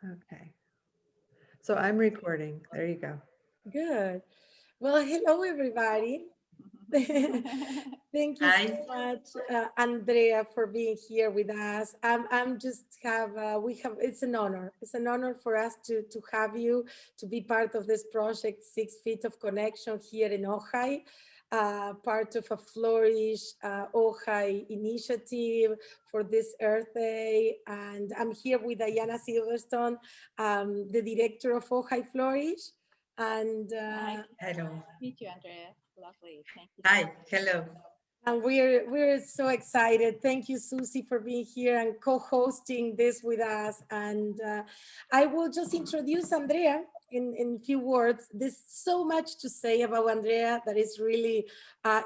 Okay. So I'm recording. There you go. Good. Well, hello, everybody. Thank you so Hi. much, Andrea, for being here with us. I'm just have we have it's an honor. It's an honor for us to have you to be part of this project, 6 Feet of Connection here in Ojai, part of a Flourish Ojai initiative for this Earth Day. And I'm here with Diana Silverstone, the director of Ojai Flourish. And Hi, Hello. meet you, Andrea. Lovely. Thank you so Hi. much. Hello. And we're so excited. Thank you, Susie, for being here and co-hosting this with us. And I will just introduce Andrea in few words. There's so much to say about Andrea that is really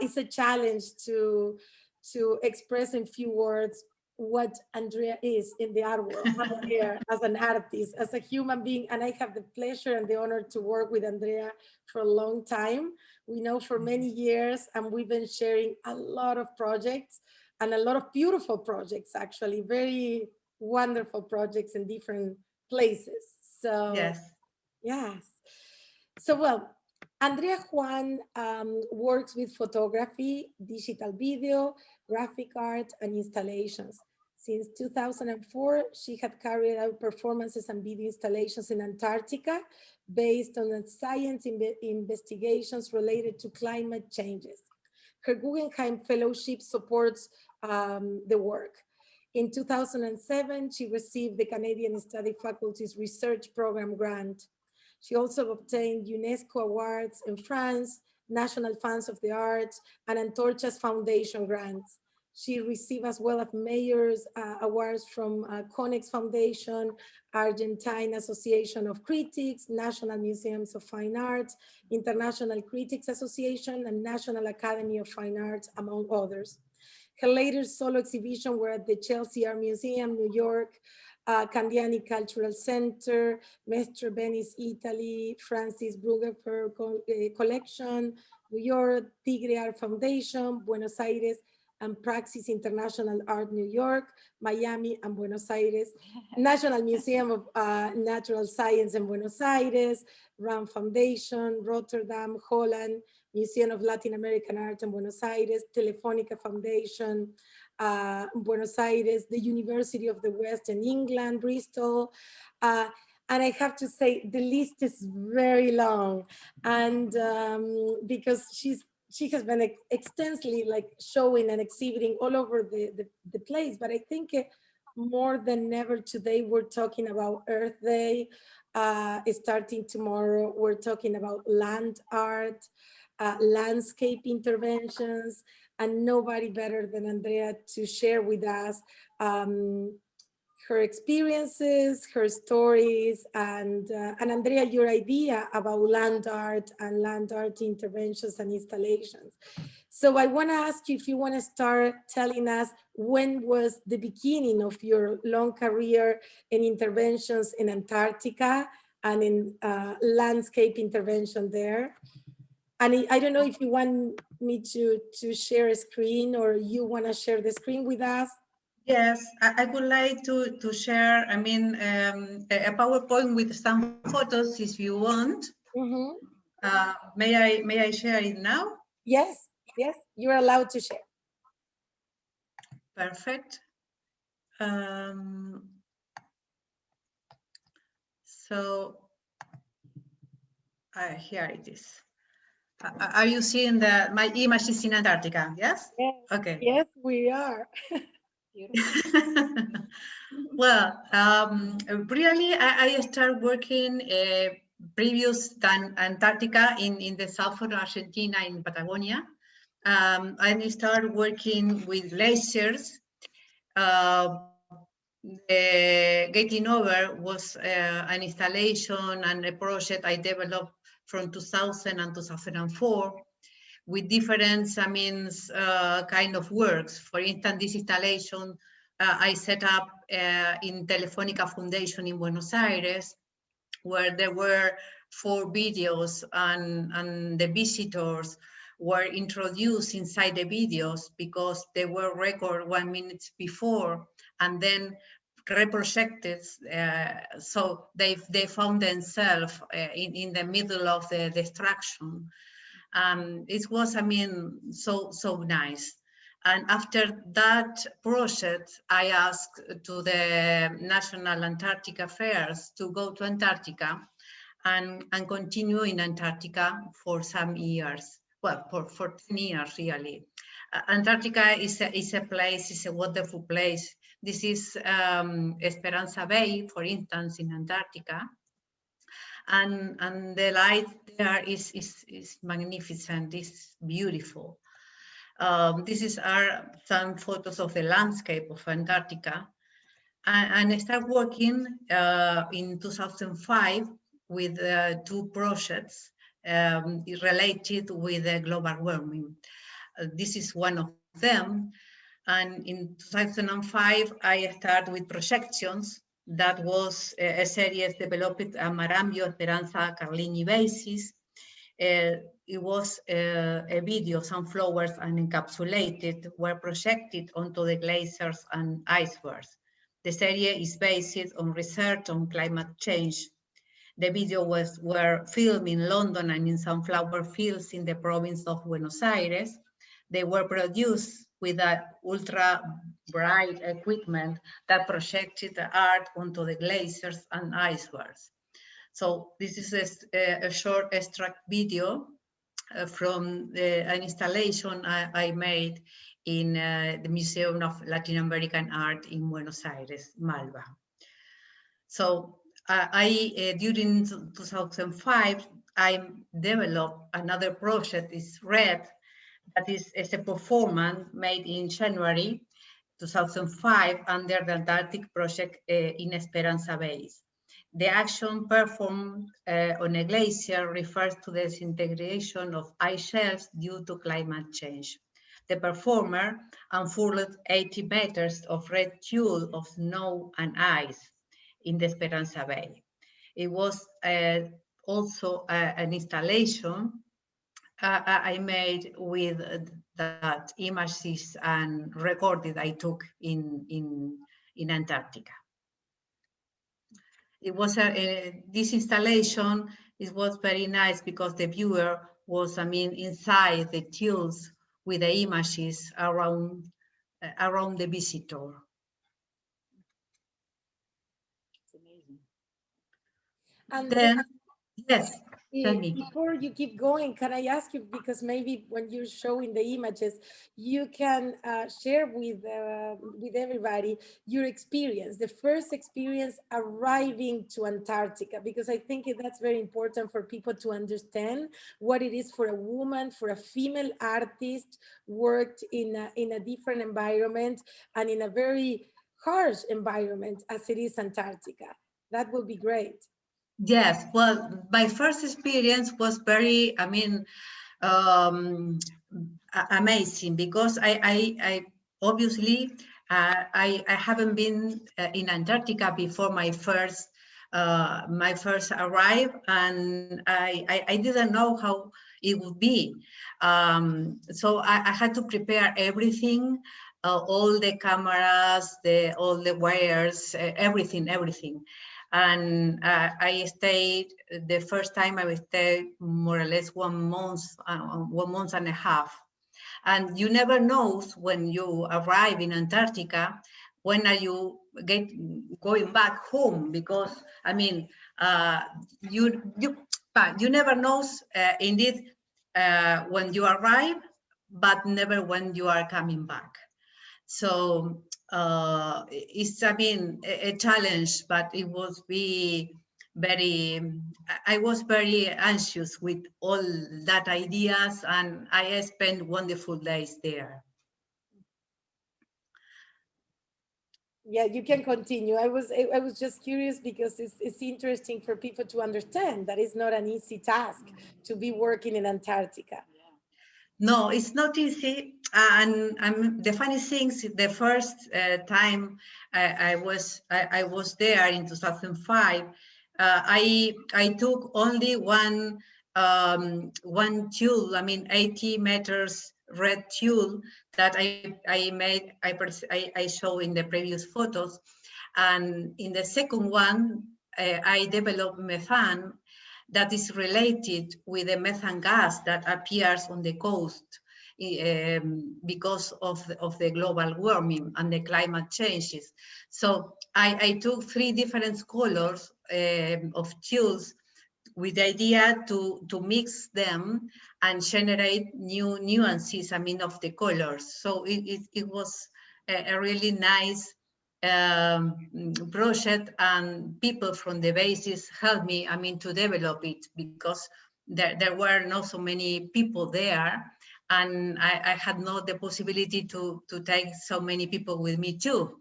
it's a challenge to express in few words what Andrea is in the art world. Andrea as an artist, as a human being, and I have the pleasure and the honor to work with Andrea for a long time. We know for many years, and we've been sharing a lot of projects and a lot of beautiful projects, actually, very wonderful projects in different places. So, Yes. yes. So, well, Andrea Juan works with photography, digital video, graphic art, and installations. Since 2004, she had carried out performances and video installations in Antarctica based on the science investigations related to climate changes. Her Guggenheim Fellowship supports the work. In 2007, she received the Canadian Study Faculty's Research Program grant. She also obtained UNESCO awards in France, National Funds of the Arts, and Antorcha's Foundation grants. She received as well as Mayor's awards from Conex Foundation, Argentine Association of Critics, National Museums of Fine Arts, International Critics Association, and National Academy of Fine Arts, among others. Her later solo exhibition were at the Chelsea Art Museum, New York, Candiani Cultural Center, Mestre Venice, Italy, Francis Brueggemann Collection, New York, Tigre Art Foundation, Buenos Aires, and Praxis International Art New York, Miami, and Buenos Aires, National Museum of Natural Science in Buenos Aires, RAM Foundation, Rotterdam, Holland, Museum of Latin American Art in Buenos Aires, Telefonica Foundation, Buenos Aires, the University of the West in England, Bristol. And I have to say, the list is very long. And because she has been extensively like showing and exhibiting all over the place. But I think more than ever today, we're talking about Earth Day. Starting tomorrow, we're talking about land art, landscape interventions, and nobody better than Andrea to share with us her experiences, her stories, and Andrea, your idea about land art and land art interventions and installations. So I want to ask you if you want to start telling us when was the beginning of your long career in interventions in Antarctica and in landscape intervention there. And I don't know if you want me to share a screen or you want to share the screen with us. Yes, I would like to share, a PowerPoint with some photos if you want. Mhm. May I share it now? Yes, yes, you're allowed to share. Perfect. Um, so here it is. Are you seeing my image is in Antarctica? Yes. Yes, Okay. yes, we are. Beautiful. Well, really, I started working previous than Antarctica in the south of Argentina in Patagonia. I started working with glaciers. Getting Over was an installation and a project I developed from 2000 and 2004 with different, kind of works. For instance, this installation I set up in Telefonica Foundation in Buenos Aires, where there were 4 videos and the visitors were introduced inside the videos because they were recorded 1 minute before, and then reprojected, so they found themselves in the middle of the destruction. It was, I mean, so nice. And after that project, I asked to the National Antarctic Affairs to go to Antarctica and continue in Antarctica for some years. Well, for 10 years, really. Antarctica is a place, is a wonderful place. This is Esperanza Bay, for instance, in Antarctica. And the light there is magnificent, it's beautiful. These are some photos of the landscape of Antarctica. And I started working in 2005 with 2 projects related with global warming. This is one of them. And in 2005, I started with projections. That was a series developed on Marambio, Esperanza, Carlini basis. It was a video, sunflowers and encapsulated were projected onto the glaciers and icebergs. The series is based on research on climate change. The video were filmed in London and in sunflower fields in the province of Buenos Aires. They were produced with an ultra bright equipment that projected the art onto the glaciers and icebergs. So this is a short extract video from an installation I made in the Museum of Latin American Art in Buenos Aires, Malva. So during 2005, I developed another project, is Red, that is a performance made in January 2005 under the Antarctic Project in Esperanza Base. The action performed on a glacier refers to the disintegration of ice shelves due to climate change. The performer unfurled 80 meters of red tulle of snow and ice in the Esperanza Bay. It was also an installation I made with that images and recorded I took in Antarctica. It was this installation. It was very nice because the viewer was, I mean, inside the tulles with the images around the visitor. It's amazing. And Then, yes. before you keep going, can I ask you, because maybe when you're showing the images, you can share with everybody your experience, the first experience arriving to Antarctica, because I think that's very important for people to understand what it is for a woman, for a female artist, worked in a different environment and in a very harsh environment as it is Antarctica. That would be great. Yes, well, my first experience was very, I mean, amazing because I obviously I haven't been in Antarctica before my first arrive, and I didn't know how it would be. So I had to prepare everything, all the cameras, all the wires, everything. And I stayed, the first time I stayed more or less 1 month, 1 month and a half. And you never know when you arrive in Antarctica, when are you going back home? Because, I mean, you never know indeed when you arrive, but never when you are coming back. So it's, I mean, a challenge, but it was I was very anxious with all that ideas, and I spent wonderful days there. Yeah, you can continue. I was just curious because it's interesting for people to understand that it's not an easy task to be working in Antarctica. No, it's not easy. And the funny thing is, the first time I was there in 2005, I took only one tulle, I mean 80 meters red tulle that I made, I show in the previous photos. And in the second one, I developed methane that is related with the methane gas that appears on the coast because of the global warming and the climate changes. So I took 3 different colors of tules with the idea to mix them and generate new nuances, I mean, of the colors. So it was a really nice project, and people from the bases helped me, I mean, to develop it, because there were not so many people there, and I had not the possibility to take so many people with me too.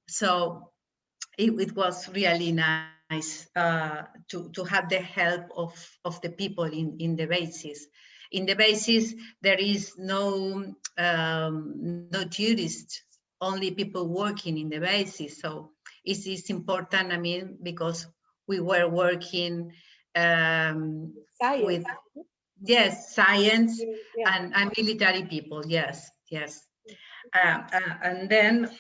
So it was really nice to have the help of the people in the bases. In the bases, there is no tourists, only people working in the bases. So it's important, I mean, because we were working with, yes, science and military people, yes. And then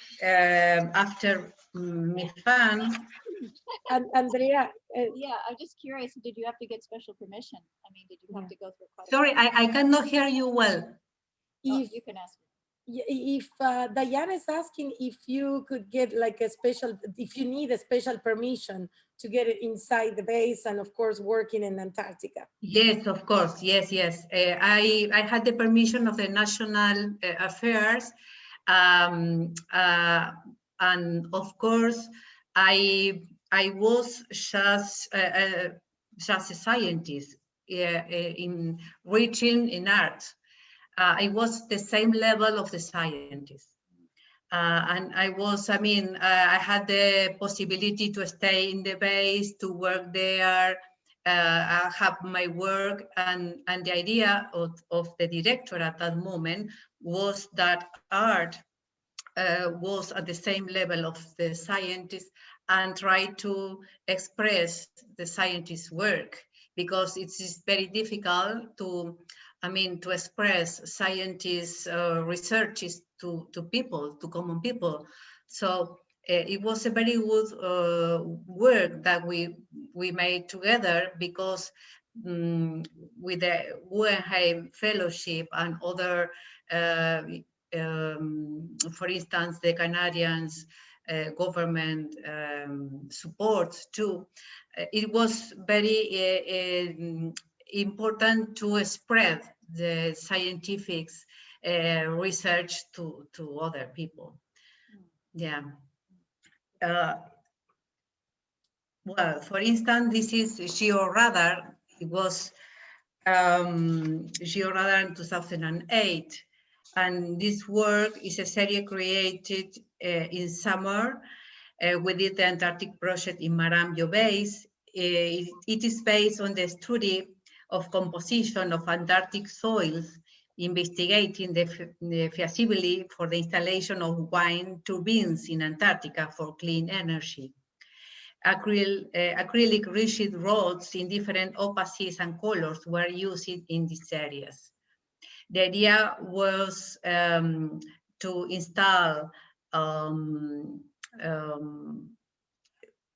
after Mifan. And Andrea, Yeah, I'm just curious, did you have to get special permission? I mean, did you have to go through quite a Sorry, I cannot hear you well. if you can ask me. if Diana is asking if you could get like a special, if you need a special permission to get it inside the base and of course working in Antarctica. Yes, of course. Yes. I had the permission of the National Affairs, and of course I was just a scientist in reaching in art. I was the same level of the scientist. And I was, I mean, I had the possibility to stay in the base, to work there, I have my work, and the idea of the director at that moment was that art was at the same level of the scientist and try to express the scientist's work, because it is very difficult to, I mean, to express scientists' researches to people, to common people. So it was a very good work that we made together, because with the Ojai Fellowship and other, for instance, the Canadians government support too, it was very important to spread the scientific research to other people. Yeah. Well, for instance, this is georadar. It was georadar in 2008. And this work is a series created in summer. We did the Antarctic project in Marambio Base. It is based on the study of composition of Antarctic soils, investigating the feasibility for the installation of wind turbines in Antarctica for clean energy. Acrylic rigid rods in different opacities and colors were used in these areas. The idea was to install,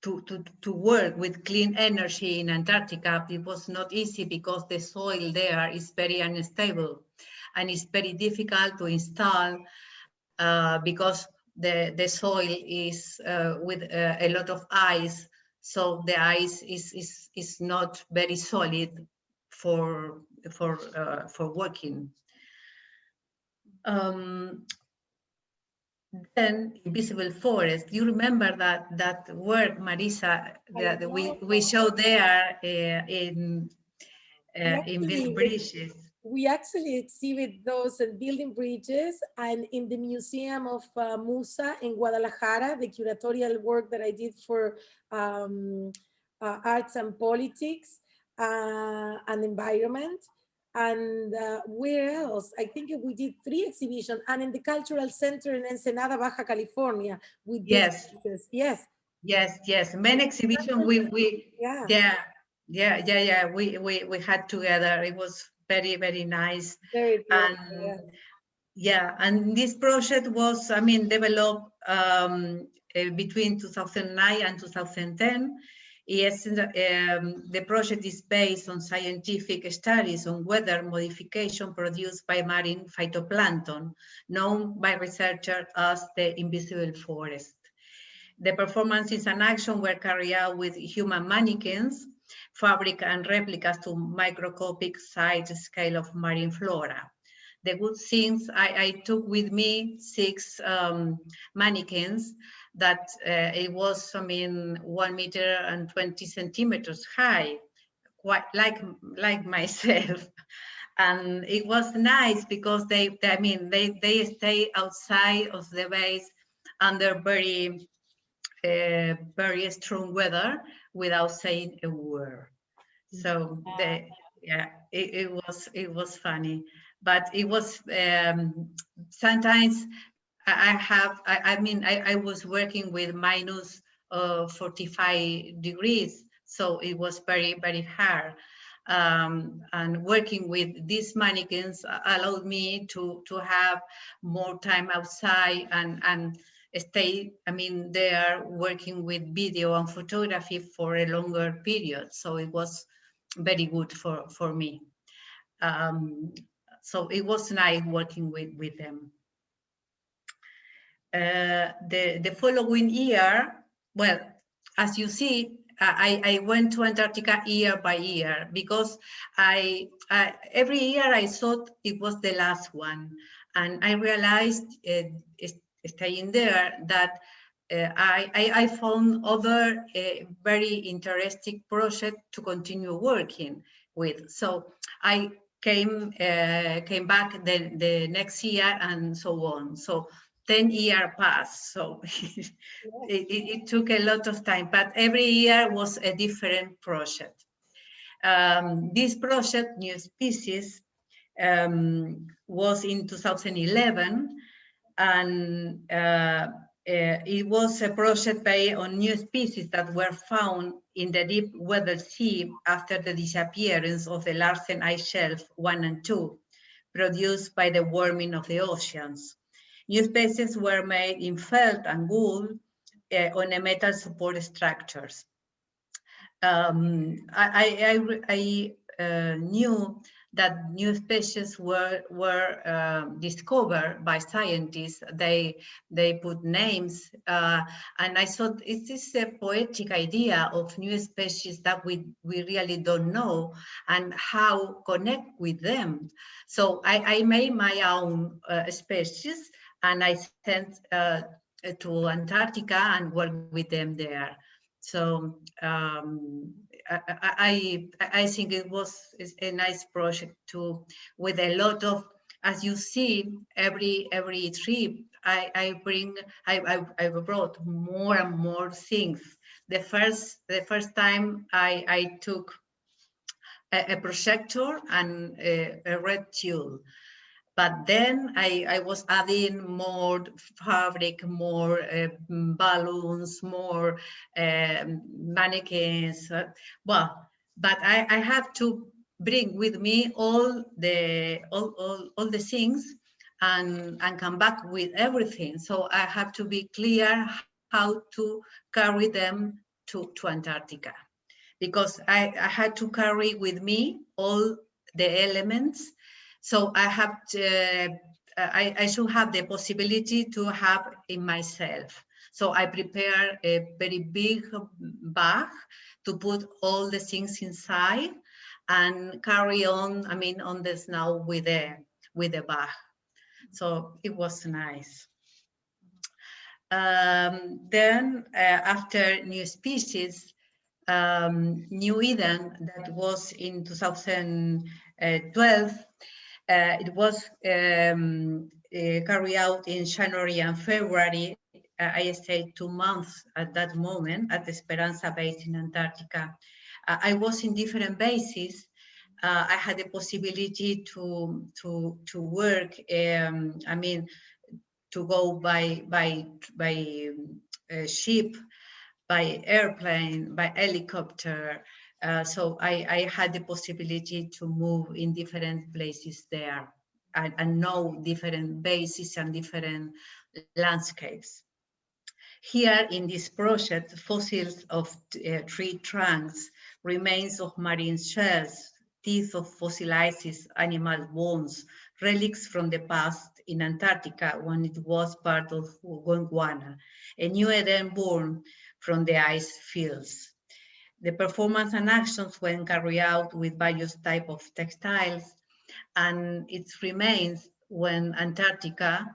to work with clean energy in Antarctica. It was not easy because the soil there is very unstable and it's very difficult to install because the soil is with a lot of ice. So the ice is not very solid for working. Then invisible forest. You remember that work, Marisa, that we showed there in Build Bridges. We actually exhibit those in Building Bridges and in the Museum of Musa in Guadalajara, the curatorial work that I did for arts and politics and environment. And where else? I think we did 3 exhibitions, and in the Cultural Center in Ensenada, Baja California. With Yes. Yes. Main exhibition we we had together. It was very nice. Very and and this project was, I mean, developed between 2009 and 2010. Yes, the project is based on scientific studies on weather modification produced by marine phytoplankton, known by researchers as the invisible forest. The performances and action were carried out with human mannequins, fabric and replicas to microscopic size scale of marine flora. The good things, I took with me 6 mannequins that it was, 1 meter and 20 centimeters high, quite like myself. And it was nice because they stay outside of the base under very strong weather without saying a word. So it was funny, but it was sometimes I was working with minus 45 degrees, so it was very, very hard. And working with these mannequins allowed me to have more time outside and stay, they are working with video and photography for a longer period. So it was very good for me. So it was nice working with them. The following year, well, as you see, I went to Antarctica year by year because every year I thought it was the last one. And I realized staying there that I found other very interesting project to continue working with. So I came back the next year and so on. So 10 years passed, so it took a lot of time, but every year was a different project. This project, New Species, was in 2011, and it was a project based on new species that were found in the deep weather sea after the disappearance of the Larsen ice shelf 1 and 2, produced by the warming of the oceans. New species were made in felt and wool on a metal support structures. I knew that new species were discovered by scientists. They put names, and I thought, is this a poetic idea of new species that we really don't know and how connect with them? So I made my own species, and I sent to Antarctica and worked with them there. So I think it was a nice project too, with a lot of, as you see, every trip I brought more and more things. The first time I took a projector and a red tulle. But then I was adding more fabric, more balloons, more mannequins. Well, but I have to bring with me all the things and come back with everything. So I have to be clear how to carry them to Antarctica, because I had to carry with me all the elements. So I have to, I should have the possibility to have in myself. So I prepare a very big bag to put all the things inside and carry on, on the snow with the bag. So it was nice. Then after New Species, New Eden, that was in 2012, it was carried out in January and February. I stayed 2 months at that moment at the Esperanza base in Antarctica. I was in different bases. I had the possibility to work. To go by ship, by airplane, by helicopter. So I had the possibility to move in different places there and know different bases and different landscapes. Here in this project, fossils of tree trunks, remains of marine shells, teeth of fossilized animal bones, relics from the past in Antarctica when it was part of Gondwana, a new Eden born from the ice fields. The performance and actions were carried out with various types of textiles, and its remains when Antarctica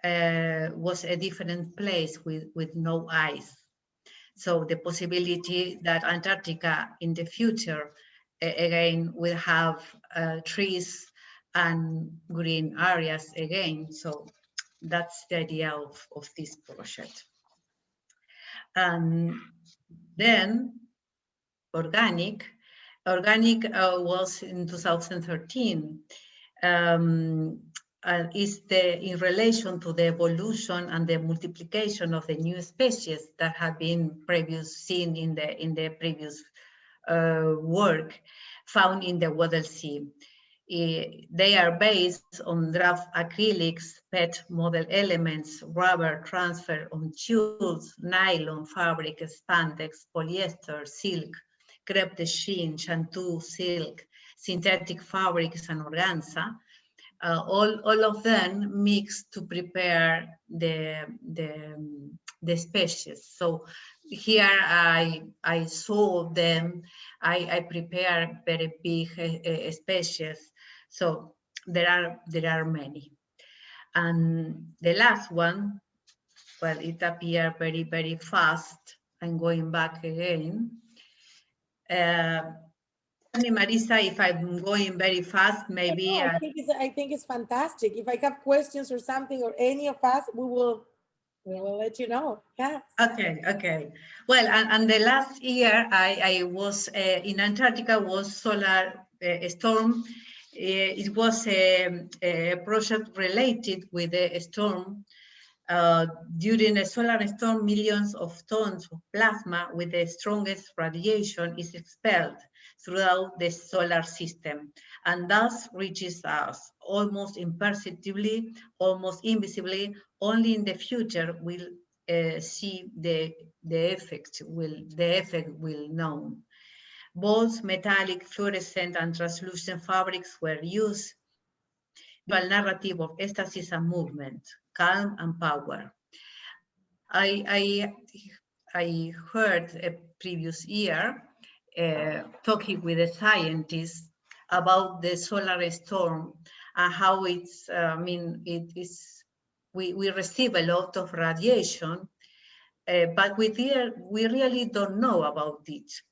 was a different place with no ice. So the possibility that Antarctica in the future, again, will have trees and green areas again. So that's the idea of this project. And then organic was in 2013. Is in relation to the evolution and the multiplication of the new species that have been seen in the previous work found in the Weddell Sea. They are based on draft acrylics, PET model elements, rubber transfer on tulles, nylon, fabric, spandex, polyester, silk, crepe de chine, chanteuse, silk, synthetic fabrics, and organza. All of them mixed to prepare the species. So here I saw them, I prepared very big species. So there are many. And the last one, well, it appeared very, very fast. I'm going back again. Marisa, if I'm going very fast, maybe. No, I think it's fantastic. If I have questions or something, or any of us, we will let you know. Yes. Okay. Well, and the last year I was in Antarctica was solar storm. It was a project related with the storm. During a solar storm, millions of tons of plasma with the strongest radiation is expelled throughout the solar system, and thus reaches us almost imperceptibly, almost invisibly. Only in the future we'll see the effect will known. Both metallic, fluorescent, and translucent fabrics were used. Visual narrative of ecstasy and movement, calm and power. I heard a previous year talking with a scientist about the solar storm and how it's, we receive a lot of radiation, but we really don't know about it.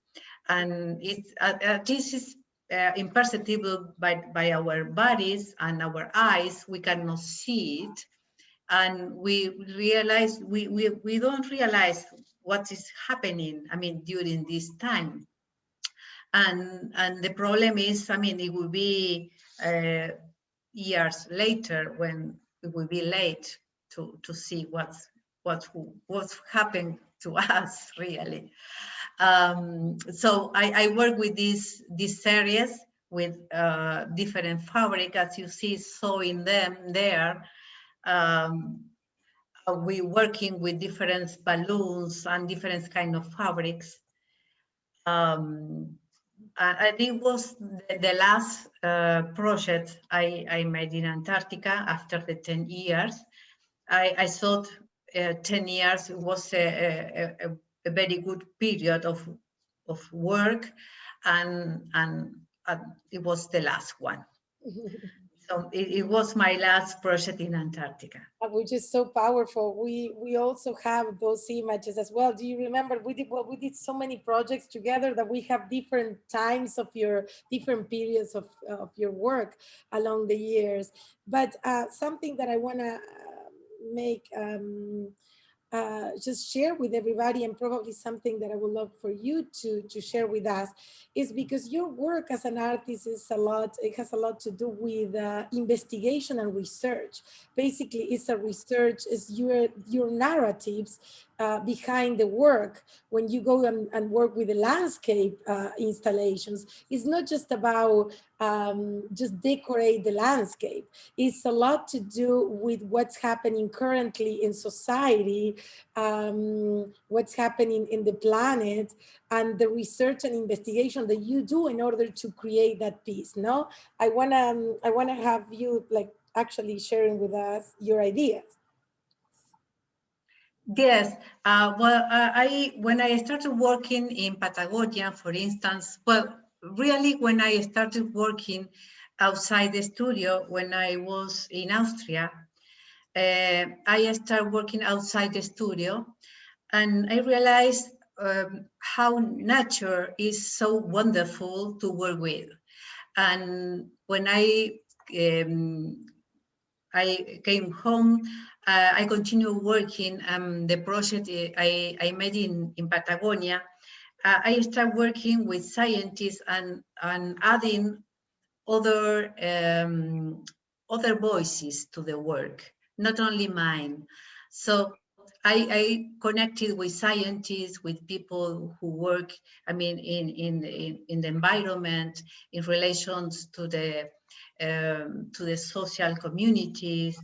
And this is imperceptible by our bodies and our eyes. We cannot see it. And we realize, we don't realize what is happening, during this time. And the problem is, it will be years later when it will be late to see what's happened to us, really. So I work with this series with different fabric, as you see, sewing them there. We working with different balloons and different kind of fabrics. I think it was the last project I made in Antarctica after the 10 years. I thought 10 years was a very good period of work, and it was the last one. So it was my last project in Antarctica. Which is so powerful. We also have those images as well. Do you remember we did so many projects together that we have different times of your different periods of your work along the years. But something that I want to make just share with everybody, and probably something that I would love for you to share with us, is because your work as an artist it has a lot to do with investigation and research. Basically, it's a research, it's your narratives behind the work when you go and work with the landscape installations. It's not just about just decorate the landscape. It's a lot to do with what's happening currently in society, what's happening in the planet, and the research and investigation that you do in order to create that piece. No, I wanna have you like actually sharing with us your ideas. Yes, when I started working in Patagonia, for instance, well, really when I started working outside the studio, when I was in Austria, I started working outside the studio, and I realized how nature is so wonderful to work with. And when I came home, I continued working. The project I made in Patagonia, I started working with scientists and adding other other voices to the work, not only mine. So I connected with scientists, with people who work, I mean, in the environment, in relations to the social communities,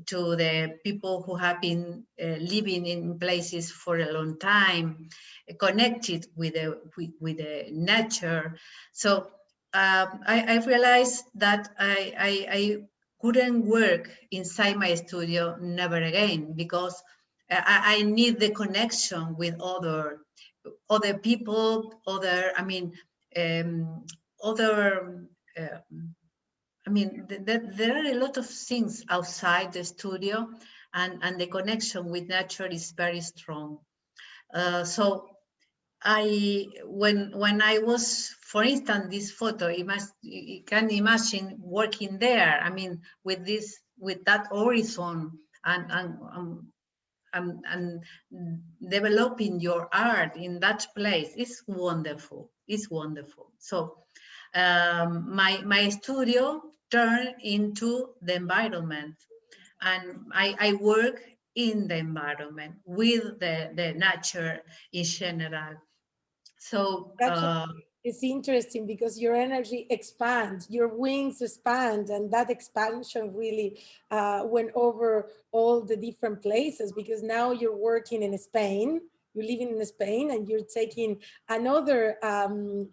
to the people who have been living in places for a long time, connected with the nature. So I realized that I couldn't work inside my studio never again, because I need the connection with other people, other, I mean, other. I mean, there are a lot of things outside the studio, and the connection with nature is very strong. So when I was, for instance, this photo, you can imagine working there. I mean, with that horizon, and developing your art in that place is wonderful. It's wonderful. So my studio turned into the environment, and I work in the environment with the nature in general. So It's interesting because your energy expands, your wings expand, and that expansion really went over all the different places, because now you're working in Spain, you're living in Spain, and you're taking another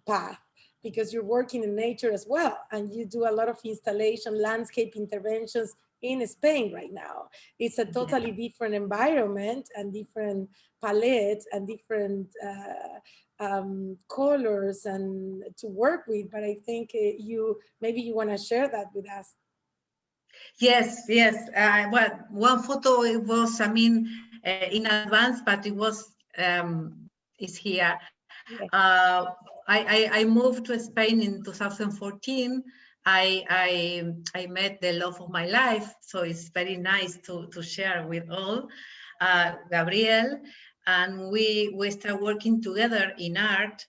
path, because you're working in nature as well, and you do a lot of installation, landscape interventions in Spain right now. It's a totally different environment and different palette and different colors and to work with, but I think maybe you want to share that with us. Yes. Well, one photo, it was, I mean, in advance, but it was is here. Yes. I moved to Spain in 2014. I met the love of my life, so it's very nice to share with all, Gabriel, and we start working together in art,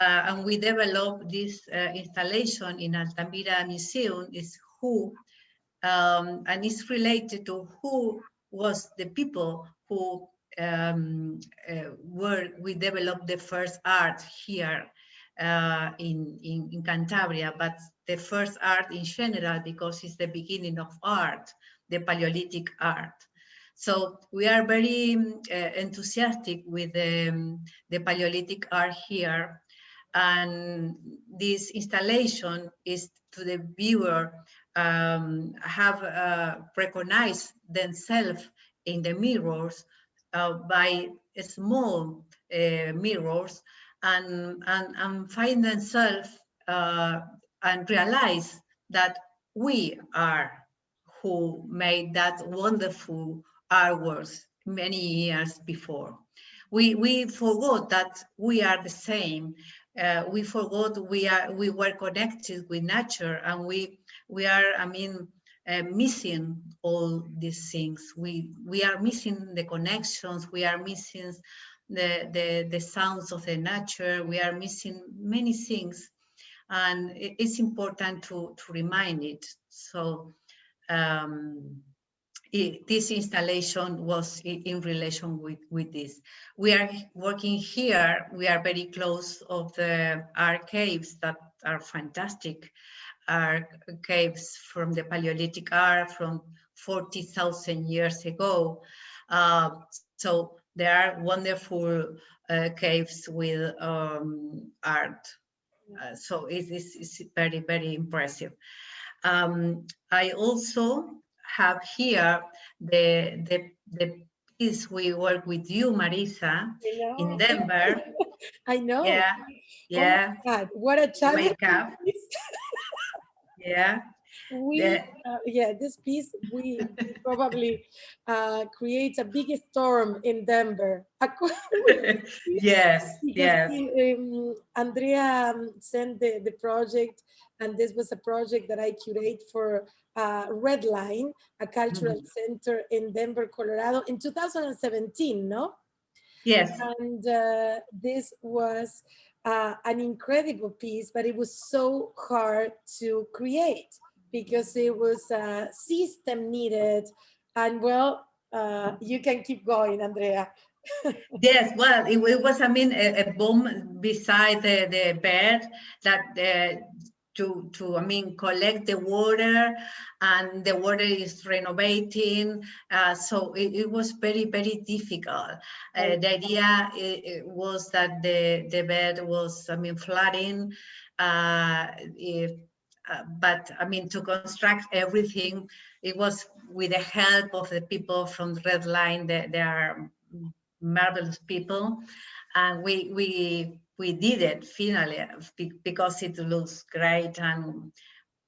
and we developed this installation in Altamira Museum. Is who, and it's related to who was the people who we developed the first art here in Cantabria, but the first art in general, because it's the beginning of art, the Paleolithic art. So we are very enthusiastic with the Paleolithic art here, and this installation is to the viewer have recognized themselves in the mirrors by small mirrors, and find themselves and realize that we are who made that wonderful artworks many years before. We forgot that we are the same. We forgot we were connected with nature, and we are, I mean, missing all these things. We are missing the connections. We are missing the sounds of the nature. We are missing many things, and it's important to remind it. So this installation was in relation with this. We are working here, we are very close of the art caves that are fantastic art caves from the Paleolithic art from 40,000 years ago. So there are wonderful caves with art. So it's very, very impressive. I also have here the piece we work with you, Marisa, in Denver. I know. Yeah, Oh yeah. my God, what a challenge. Makeup. Yeah. This piece, we probably creates a big storm in Denver. Yes, Because yes. Andrea sent the project, and this was a project that I curate for Red Line, a cultural center in Denver, Colorado in 2017, no? Yes. And this was an incredible piece, but it was so hard to create because it was a system needed. And well, you can keep going, Andrea. Yes, well, it was, I mean, a bomb beside the bed that to I mean, collect the water, and the water is renovating. So it was very, very difficult. The idea it was that the bed was, I mean, flooding. But I mean, to construct everything, it was with the help of the people from the Red Line. They are marvelous people, and we did it finally because it looks great, and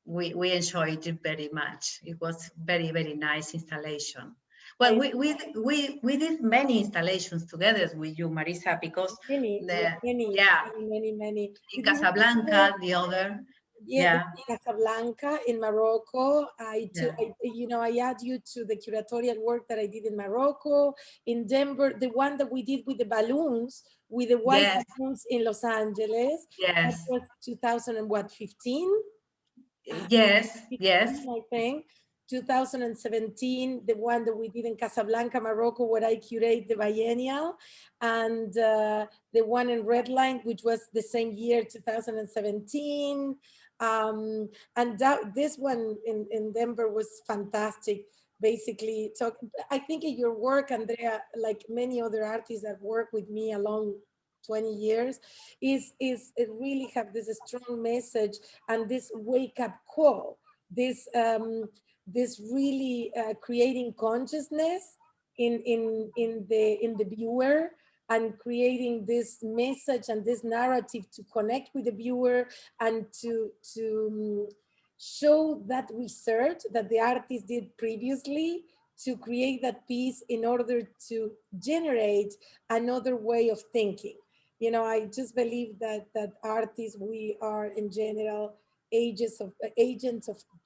we enjoyed it very much. It was very, very nice installation. Well, we did many installations together with you, Marisa, because many. in Casablanca, the other. Yeah, Casablanca in Morocco. I add you to the curatorial work that I did in Morocco, in Denver, the one that we did with the balloons, with the white balloons in Los Angeles. Yes. That was 2015. Yes, 15, yes. I think. 2017, the one that we did in Casablanca, Morocco, where I curate the biennial, and the one in Red Line, which was the same year, 2017. And this one in Denver was fantastic. Basically, I think in your work, Andrea, like many other artists that work with me along 20 years, it really have this strong message and this wake up call, this really creating consciousness in the viewer, and creating this message and this narrative to connect with the viewer, and to show that research that the artist did previously to create that piece in order to generate another way of thinking. I just believe that artists, we are in general agents of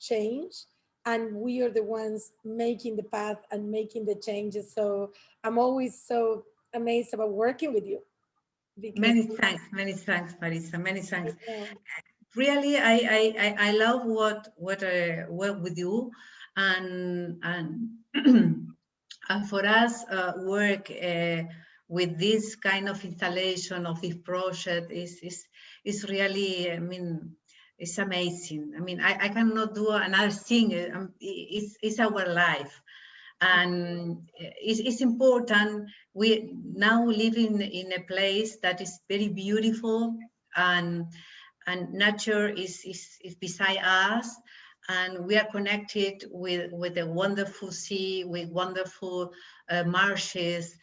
change, and we are the ones making the path and making the changes. So I'm always so amazed about working with you. Many thanks, Marisa. Many thanks. Really, I love what work with you, and and for us work with this kind of installation of this project is really, I mean, it's amazing. I mean, I cannot do another thing. It's our life, and it's important. We now live in a place that is very beautiful, and nature is beside us, and we are connected with a wonderful sea, with wonderful marshes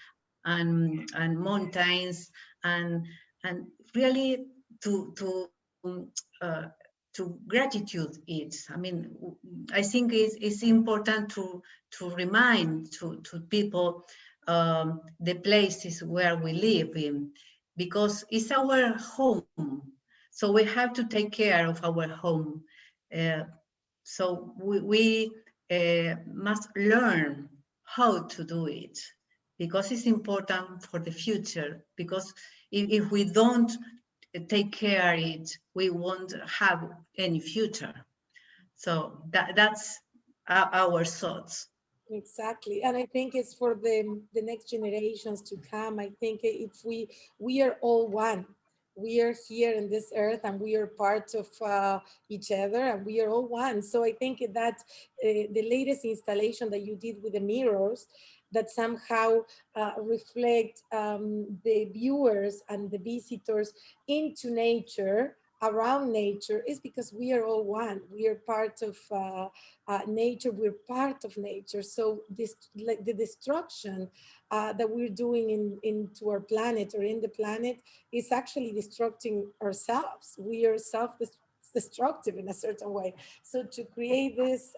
and mountains, and really to gratitude it. I mean, I think it's important to remind to people the places where we live in, because it's our home. So we have to take care of our home. So we must learn how to do it, because it's important for the future. Because if we don't take care of it, we won't have any future. So that's our thoughts. Exactly, and I think it's for the next generations to come. I think if we are all one, we are here in this earth, and we are part of each other, and we are all one. So I think that the latest installation that you did with the mirrors, that somehow reflect the viewers and the visitors into nature, around nature, is because we are all one. We are part of nature. We're part of nature. So this, like the destruction that we're doing into our planet or in the planet, is actually destructing ourselves. We are self-destructive in a certain way. So to create this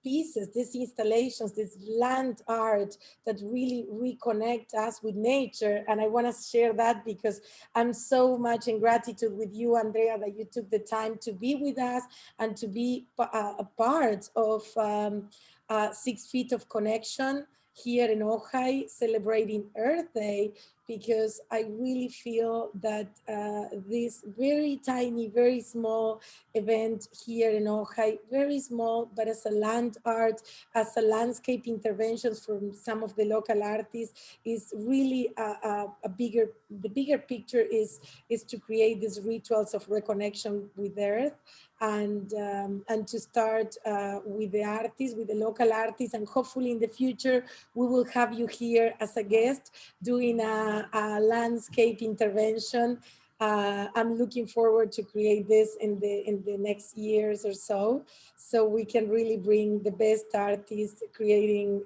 pieces, these installations, this land art that really reconnect us with nature. And I want to share that because I'm so much in gratitude with you, Andrea, that you took the time to be with us and to be a part of 6 Feet of Connection here in Ojai, celebrating Earth Day, because I really feel that this very tiny, very small event here in Ojai, very small, but as a land art, as a landscape interventions from some of the local artists, is really a bigger, the bigger picture is to create these rituals of reconnection with Earth, and to start with the artists, with the local artists, and hopefully in the future we will have you here as a guest doing a landscape intervention. I'm looking forward to create this in the next years or so we can really bring the best artists creating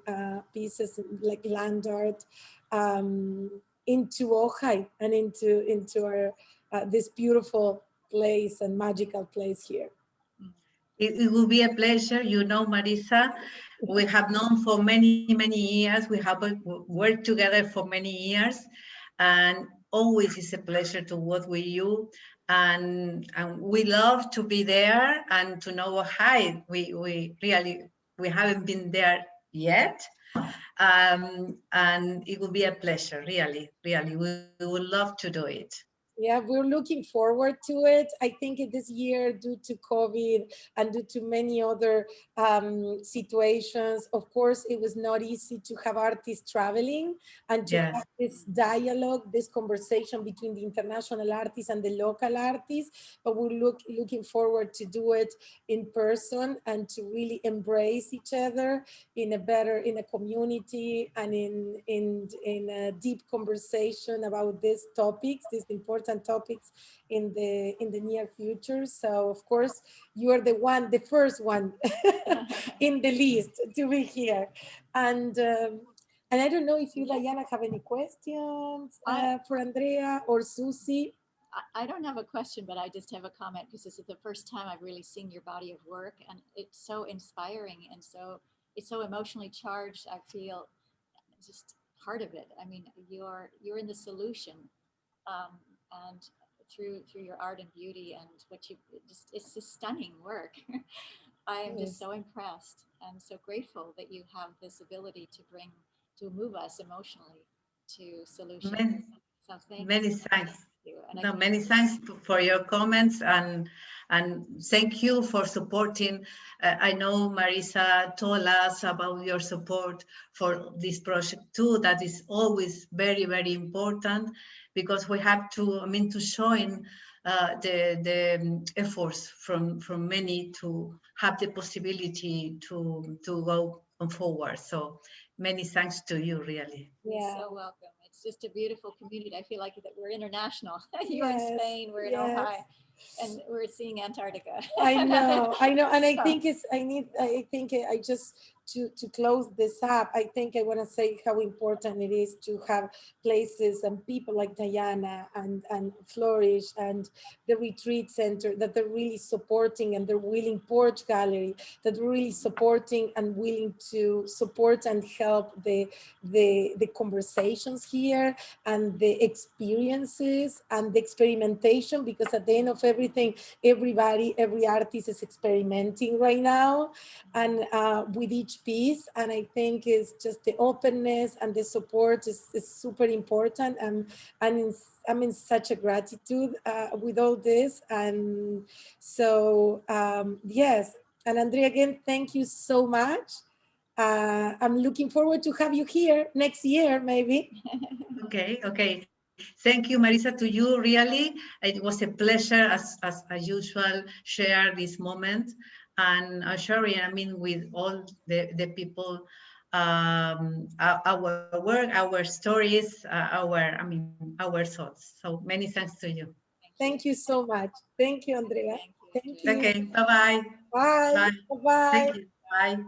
pieces like land art into Ojai and into our this beautiful place and magical place here. It will be a pleasure. You know, Marisa, we have known for many, many years. We have worked together for many years, and always is a pleasure to work with you. And we love to be there and to know Ojai. We really, we haven't been there yet. And it will be a pleasure, really, really. We would love to do it. Yeah, we're looking forward to it. I think this year, due to COVID and due to many other situations, of course, it was not easy to have artists traveling and to Yes. have this dialogue, this conversation between the international artists and the local artists. But we're looking forward to do it in person and to really embrace each other in a community, and in a deep conversation about these topics, these important topics in the near future. So of course you are the first one in the list to be here. And I don't know if you, Diana, have any questions for Andrea or Susie. I don't have a question, but I just have a comment, because this is the first time I've really seen your body of work, and it's so inspiring, and so it's so emotionally charged. I feel just part of it. I mean, you're in the solution, and through your art and beauty and what you just, it's just stunning work. I am just so impressed and so grateful that you have this ability to move us emotionally to solutions. So thank Many you. thanks. And No, many thanks for your comments, and thank you for supporting. I know Marisa told us about your support for this project too. That is always very, very important, because we have to, I mean, to join the efforts from many to have the possibility to go on forward. So many thanks to you, really. Yeah. So welcome. It's just a beautiful community. I feel like that we're international. You're in Spain, we're in Ojai, and we're seeing Antarctica. I know. And I So- think I just to close this up, I think I want to say how important it is to have places and people like Diana and Flourish and the retreat center that they're really supporting, and they're willing, Porch Gallery, that are really supporting and willing to support and help the conversations here and the experiences and the experimentation, because at the end of everything, every artist is experimenting right now, and with each piece. And I think it's just the openness and the support is super important. And I'm in such a gratitude with all this. And so, yes, And Andrea, again, thank you so much. I'm looking forward to have you here next year, maybe. Okay, okay. Thank you, Marisa, to you, really. It was a pleasure, as usual, share this moment and sharing, I mean, with all the people, our work, our stories, our thoughts. So many thanks to you. Thank you so much. Thank you, Andrea. Thank you. Thank you. Okay, bye-bye. Bye. Bye. Bye-bye. Thank you. Bye.